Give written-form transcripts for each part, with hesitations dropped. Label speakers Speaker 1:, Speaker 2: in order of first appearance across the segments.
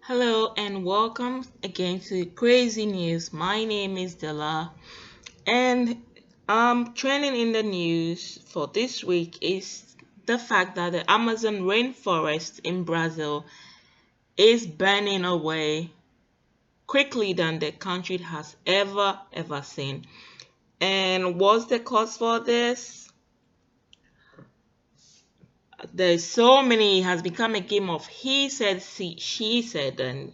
Speaker 1: Hello and welcome again to Crazy News. My name is Della, and trending in the news for this week is the fact that the Amazon rainforest in Brazil is burning away quickly than the country has ever seen. And what's the cause for this? There's so many. It has become a game of he said, she said, and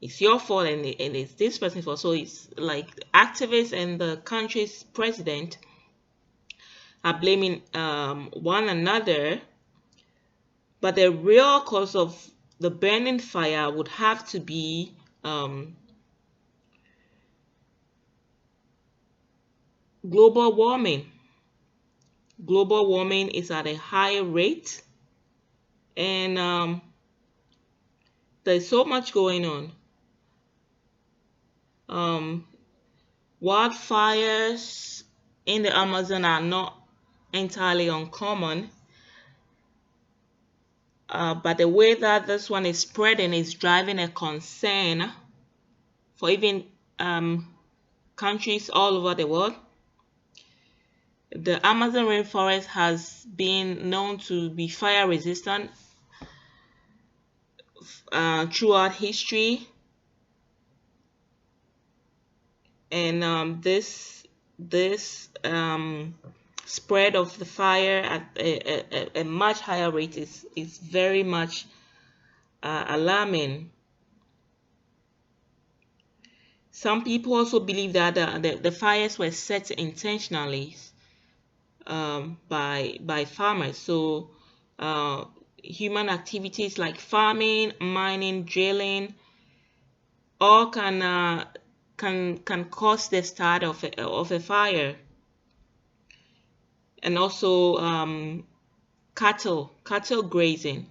Speaker 1: it's your fault and it's this person's fault. So it's like activists and the country's president are blaming one another, but the real cause of the burning fire would have to be global warming. Global warming is at a higher rate, and there's so much going on. Um, Wildfires in the Amazon are not entirely uncommon, but the way that this one is spreading is driving a concern for even countries all over the world. The Amazon rainforest has been known to be fire resistant throughout history, and this spread of the fire at a much higher rate is very much alarming. Some people also believe that the fires were set intentionally by farmers. So uh, human activities like farming, mining, drilling, all can cause the start of a fire, and also cattle grazing.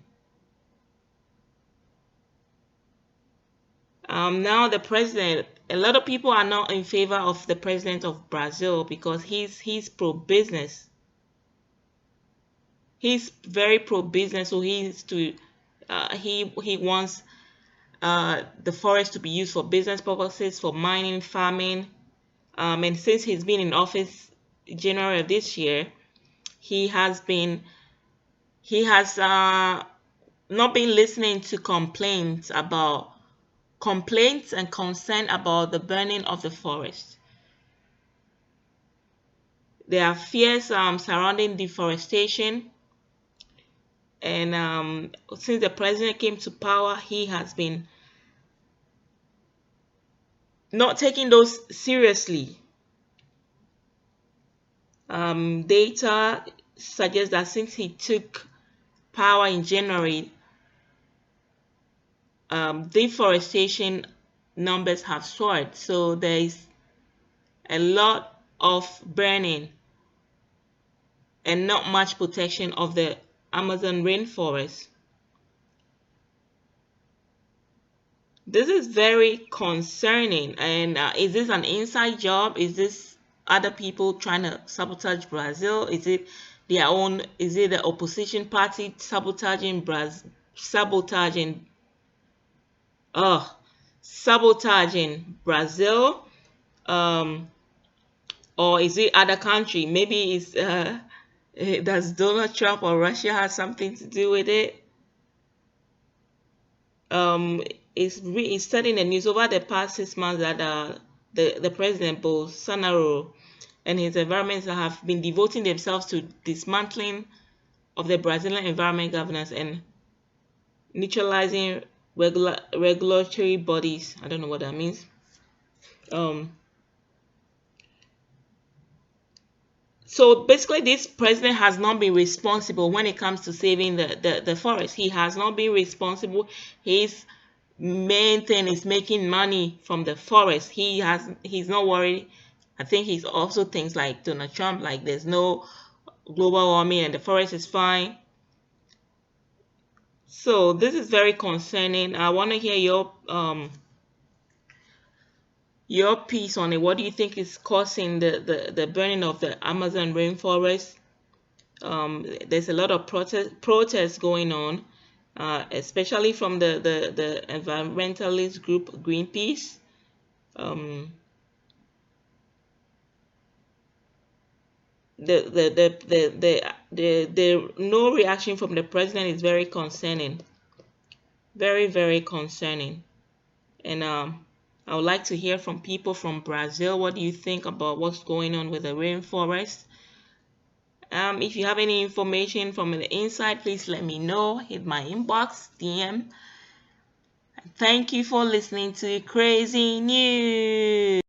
Speaker 1: Now the president, a lot of people are not in favor of the president of Brazil because he's pro business. He's very pro business, so he wants the forest to be used for business purposes, for mining, farming. And since he's been in office January of this year, he has not been listening to complaints and concern about the burning of the forest. There are fears surrounding deforestation, and since the president came to power, he has been not taking those seriously. Data suggests that since he took power in January, deforestation numbers have soared. So there is a lot of burning and not much protection of the Amazon rainforest. This is very concerning. And is this an inside job? Is this other people trying to sabotage Brazil? Is it their own? Is it the opposition party sabotaging uh sabotaging Brazil? Um, or is it other country? Maybe it's does Donald Trump or Russia have something to do with it? It's said in the news over the past 6 months that the president Bolsonaro and his environments have been devoting themselves to dismantling of the Brazilian environment governance and neutralizing regulatory bodies. I don't know what that means. Um, so basically, this president has not been responsible when it comes to saving the forest. He has not been responsible. His main thing is making money from the forest. He's not worried. I think he's also thinks like Donald Trump, like there's no global warming and the forest is fine. So this is very concerning. I want to hear your piece on it. What do you think is causing the burning of the Amazon rainforest? There's a lot of protests going on, especially from the environmentalist group Greenpeace. Um, the no reaction from the president is very concerning, very, very concerning. And I would like to hear from people from Brazil. What do you think about what's going on with the rainforest? If you have any information from the inside, please let me know. Hit my inbox, DM. Thank you for listening to Crazy News.